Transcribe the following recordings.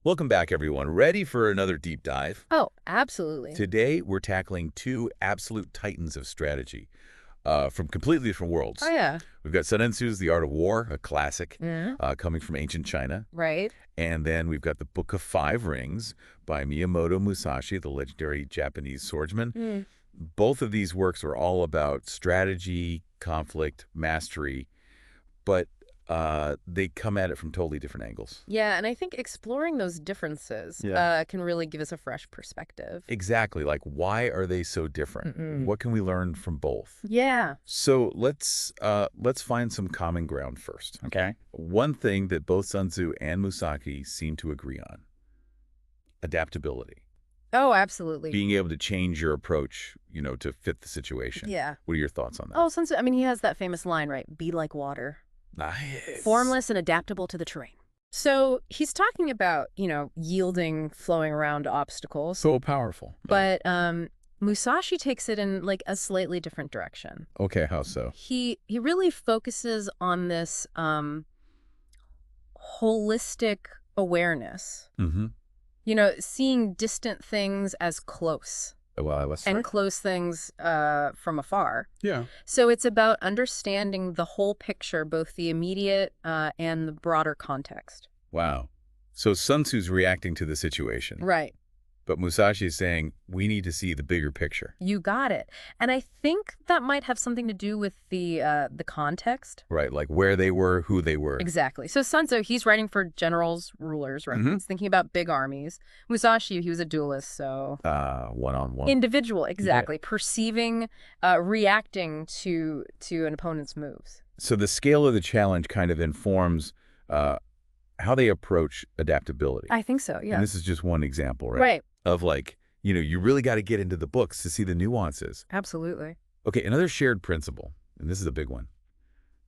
Welcome back, everyone. Ready for another deep dive? Oh, absolutely. Today, we're tackling two absolute titans of strategy from completely different Oh, worlds. yeah. We've got Sun Tzu's The Art of War, a classic Yeah. coming from ancient China. Right. And then we've got the Book of Five Rings by Miyamoto Musashi, the legendary Japanese swordsman. Mm. Both of these works are all about strategy, conflict, mastery, but they come at it from totally different angles. Yeah, and I think exploring those differences can really give us a fresh perspective. Exactly. Like, why are they so different? What can we learn from both? Yeah. So let's find some common ground first. Okay. One thing that both Sun Tzu and Musashi seem to agree on: adaptability. Oh, absolutely. Being able to change your approach, to fit the situation. Yeah. What are your thoughts on that? Oh, Sun Tzu, I mean, he has that famous line, right? Be like water. Nice. Formless and adaptable to the terrain. So he's talking about, yielding, flowing around obstacles. So powerful. But Musashi takes it in like a slightly different direction. Okay, how so? He really focuses on this holistic awareness. Mm-hmm. Seeing distant things as close Well, let's and close things from afar. Yeah. So it's about understanding the whole picture, both the immediate and the broader context. Wow. So Sun Tzu's reacting to the situation. Right. But Musashi is saying, we need to see the bigger picture. You got it. And I think that might have something to do with the context. Right, like where they were, who they were. Exactly. So Sun Tzu, he's writing for generals, rulers, right? Mhm. He's thinking about big armies. Musashi, he was a duelist, so... One-on-one. Individual, exactly. Perceiving, reacting to an opponent's moves. So the scale of the challenge kind of informs how they approach adaptability. I think so, yeah. And this is just one example, right? Right. Of like, you really got to get into the books to see the nuances. Absolutely. Okay, another shared principle, and this is a big one: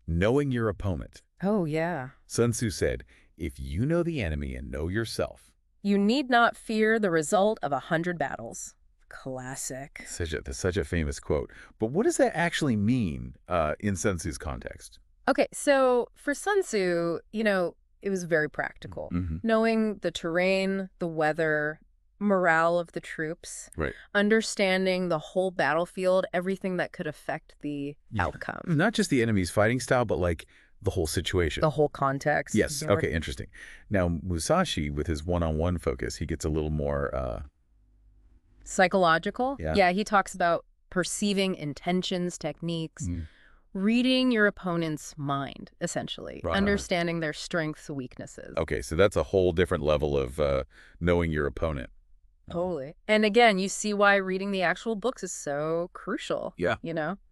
knowing your opponent. Oh, yeah. Sun Tzu said, if you know the enemy and know yourself. You need not fear the result of 100 battles. Classic. Such a famous quote. But what does that actually mean in Sun Tzu's context? Okay, so for Sun Tzu, it was very practical. Mm-hmm. Knowing the terrain, the weather, morale of the troops, Right. understanding the whole battlefield, everything that could affect the outcome. Not just the enemy's fighting style, but like the whole situation. The whole context. Yes. Very- Okay, interesting. Now, Musashi, with his one-on-one focus, he gets a little more... Psychological? Yeah. Yeah, he talks about perceiving intentions, techniques, reading your opponent's mind, essentially. Right on. Understanding their strengths, weaknesses. Okay, so that's a whole different level of knowing your opponent. Totally. And again, you see why reading the actual books is so crucial. Yeah.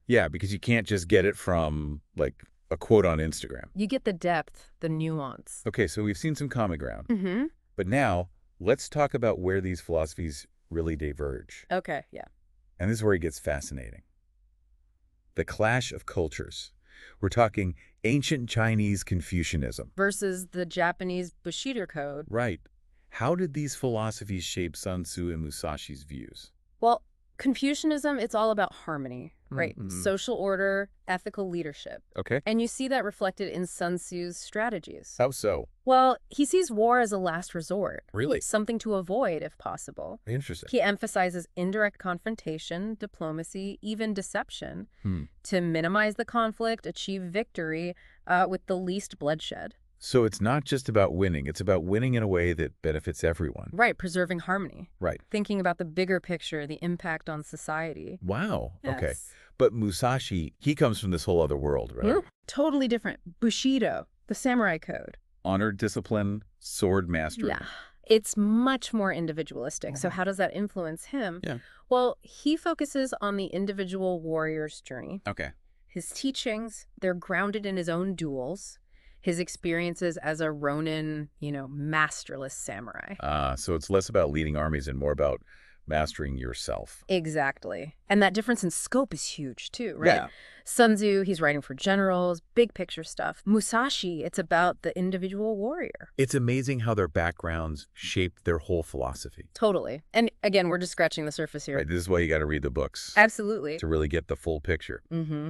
Yeah, because you can't just get it from, like, a quote on Instagram. You get the depth, the nuance. Okay, so we've seen some common ground. Mm-hmm. But now, let's talk about where these philosophies really diverge. Okay, yeah. And this is where it gets fascinating. The clash of cultures. We're talking ancient Chinese Confucianism. Versus the Japanese Bushido Code. Right. How did these philosophies shape Sun Tzu and Musashi's views? Well, Confucianism, it's all about harmony, right? Mm-hmm. Social order, ethical leadership. Okay. And you see that reflected in Sun Tzu's strategies. How so? Well, he sees war as a last resort. Really? Something to avoid if possible. Interesting. He emphasizes indirect confrontation, diplomacy, even deception to minimize the conflict, achieve victory with the least bloodshed. So it's not just about winning. It's about winning in a way that benefits everyone. Right, preserving harmony. Right. Thinking about the bigger picture, the impact on society. Wow. Okay. Yes. But Musashi, he comes from this whole other world, right? Yeah. Totally different. Bushido, the samurai code. Honor, discipline, sword mastery. Yeah. It's much more individualistic. So how does that influence him? Yeah. Well, he focuses on the individual warrior's journey. Okay. His teachings, they're grounded in his own duels, his experiences as a ronin, masterless samurai. So it's less about leading armies and more about mastering yourself. Exactly. And that difference in scope is huge too, right? Yeah. Sun Tzu, he's writing for generals, big picture stuff. Musashi, it's about the individual warrior. It's amazing how their backgrounds shaped their whole philosophy. Totally. And again, we're just scratching the surface here. Right? This is why you got to read the books. Absolutely. To really get the full picture. Mm-hmm.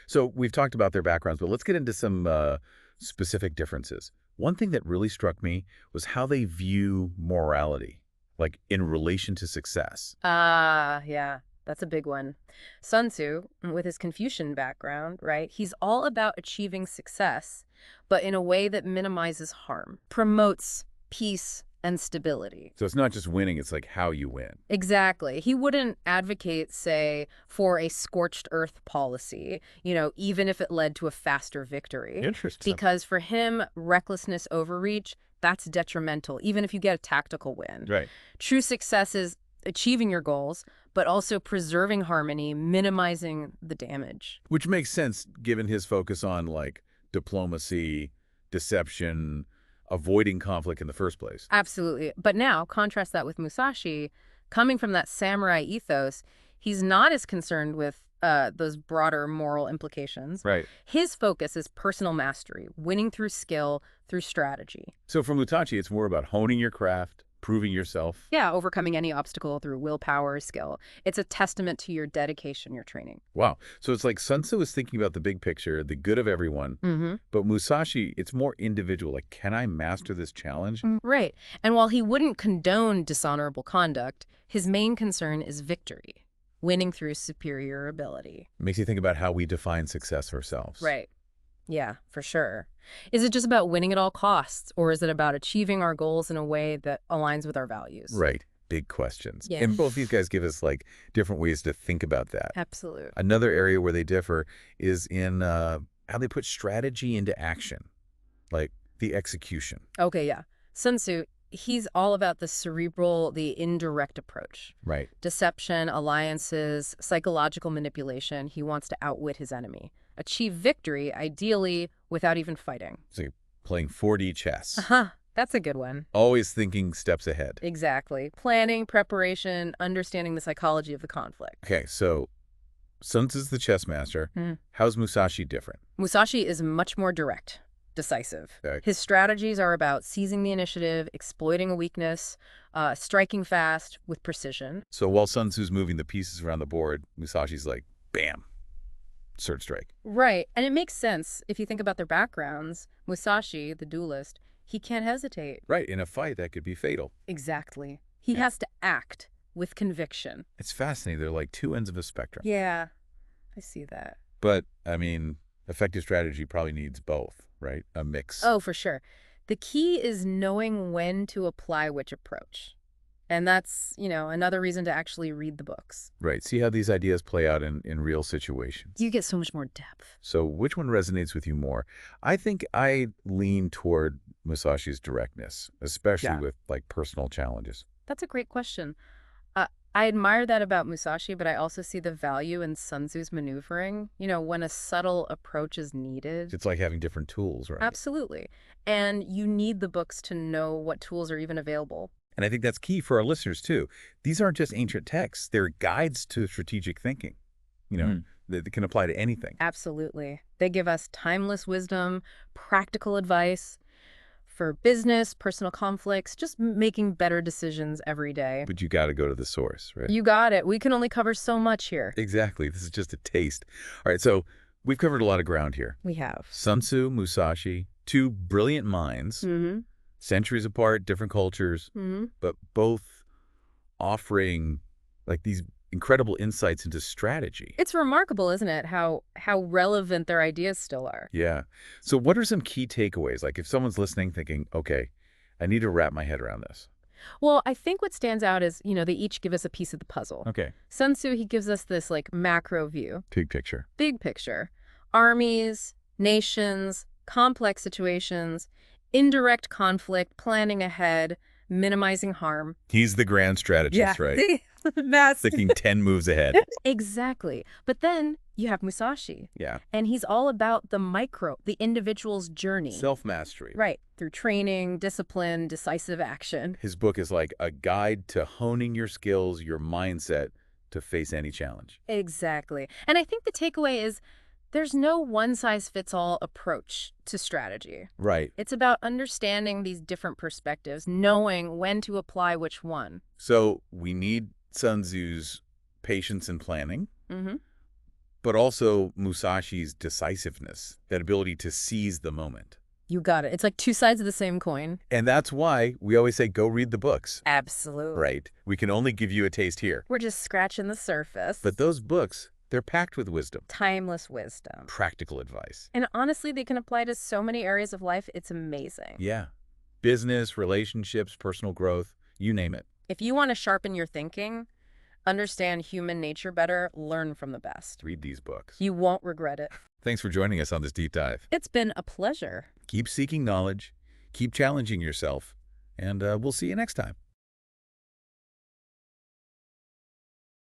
So we've talked about their backgrounds, but let's get into some specific differences. One thing that really struck me was how they view morality, like in relation to success. Ah, yeah, that's a big one. Sun Tzu, with his Confucian background, right, he's all about achieving success, but in a way that minimizes harm, promotes peace and stability. So it's not just winning, it's like how you win. Exactly. He wouldn't advocate, say, for a scorched earth policy, even if it led to a faster victory. Interesting. Because for him, recklessness overreach, that's detrimental, even if you get a tactical win. Right. True success is achieving your goals, but also preserving harmony, minimizing the damage. Which makes sense given his focus on like diplomacy, deception, avoiding conflict in the first place. Absolutely. But now, contrast that with Musashi. Coming from that samurai ethos, he's not as concerned with those broader moral implications. Right. His focus is personal mastery, winning through skill, through strategy. So for Mutachi, it's more about honing your craft, proving yourself. Yeah, overcoming any obstacle through willpower, skill. It's a testament to your dedication, your training. Wow. So it's like Sun Tzu is thinking about the big picture, the good of everyone. Mm-hmm. But Musashi, it's more individual. Like, can I master this challenge? Right. And while he wouldn't condone dishonorable conduct, his main concern is victory, winning through superior ability. Makes you think about how we define success ourselves. Right. Yeah, for sure. Is it just about winning at all costs, or is it about achieving our goals in a way that aligns with our values? Right. Big questions. Yeah. And both these guys give us like different ways to think about that. Absolutely. Another area where they differ is in how they put strategy into action, like the execution. Okay, yeah. Sun Tzu, he's all about the cerebral, the indirect approach. Right. Deception, alliances, psychological manipulation. He wants to outwit his enemy. Achieve victory, ideally, without even fighting. So you're playing 4D chess. Uh-huh. That's a good one. Always thinking steps ahead. Exactly. Planning, preparation, understanding the psychology of the conflict. Okay, so Sun Tzu's the chess master. Mm. How's Musashi different? Musashi is much more direct, decisive. Okay. His strategies are about seizing the initiative, exploiting a weakness, striking fast with precision. So while Sun Tzu's moving the pieces around the board, Musashi's like, bam, sword strike. Right. And it makes sense if you think about their backgrounds. Musashi, the duelist, he can't hesitate. Right, in a fight that could be fatal. Exactly. He Yeah. has to act with conviction. It's fascinating. They're like two ends of a spectrum. Yeah, I see that. But, I mean, effective strategy probably needs both, right? A mix. Oh, for sure. The key is knowing when to apply which approach. And that's, another reason to actually read the books. Right, see how these ideas play out in real situations. You get so much more depth. So which one resonates with you more? I think I lean toward Musashi's directness, especially Yeah. with like personal challenges. That's a great question. I admire that about Musashi, but I also see the value in Sun Tzu's maneuvering, when a subtle approach is needed. It's like having different tools, right? Absolutely. And you need the books to know what tools are even available. And I think that's key for our listeners too. These aren't just ancient texts. They're guides to strategic thinking, that can apply to anything. Absolutely. They give us timeless wisdom, practical advice for business, personal conflicts, just making better decisions every day. But you got to go to the source, right? You got it. We can only cover so much here. Exactly. This is just a taste. All right, so we've covered a lot of ground here. We have. Sun Tzu, Musashi, two brilliant minds, centuries apart, different cultures, but both offering like these incredible insights into strategy. It's remarkable, isn't it, how relevant their ideas still are. Yeah. So what are some key takeaways? Like if someone's listening thinking, okay, I need to wrap my head around this. Well, I think what stands out is, they each give us a piece of the puzzle. Okay. Sun Tzu, he gives us this like macro view. Big picture. Big picture. Armies, nations, complex situations, indirect conflict, planning ahead, minimizing harm. He's the grand strategist, right? Thinking 10 moves ahead. Exactly. But then you have Musashi. Yeah. And he's all about the micro, the individual's journey. Self-mastery. Right. Through training, discipline, decisive action. His book is like a guide to honing your skills, your mindset to face any challenge. Exactly. And I think the takeaway is there's no one-size-fits-all approach to strategy. Right. It's about understanding these different perspectives, knowing when to apply which one. So we need Sun Tzu's patience and planning, Mm-hmm. but also Musashi's decisiveness, that ability to seize the moment. You got it. It's like two sides of the same coin. And that's why we always say go read the books. Absolutely. Right. We can only give you a taste here. We're just scratching the surface. But those books, they're packed with wisdom. Timeless wisdom. Practical advice. And honestly, they can apply to so many areas of life. It's amazing. Yeah. Business, relationships, personal growth, you name it. If you want to sharpen your thinking, understand human nature better, learn from the best. Read these books. You won't regret it. Thanks for joining us on this deep dive. It's been a pleasure. Keep seeking knowledge, keep challenging yourself, and we'll see you next time.